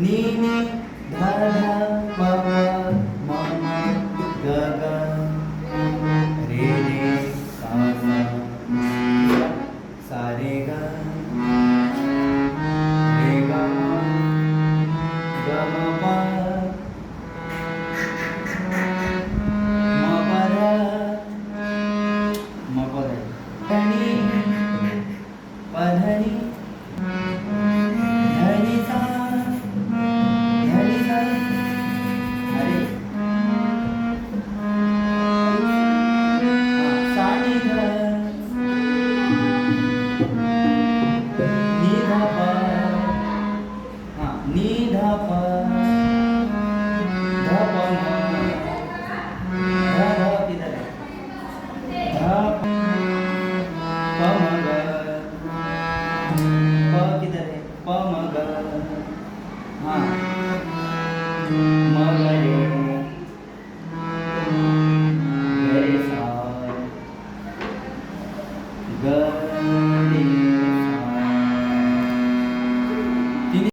नी नी धा धा प प म म ग ग रे रे सा सा सा रे ग रे ग ग म प म प ध म प ध धनी प धनी धनी सा धनी सा अरे सा नी ध नी धा प नी धा प ध प म ध ध किधर है ध प म ग प किधर है प म ग हाँ म ग रे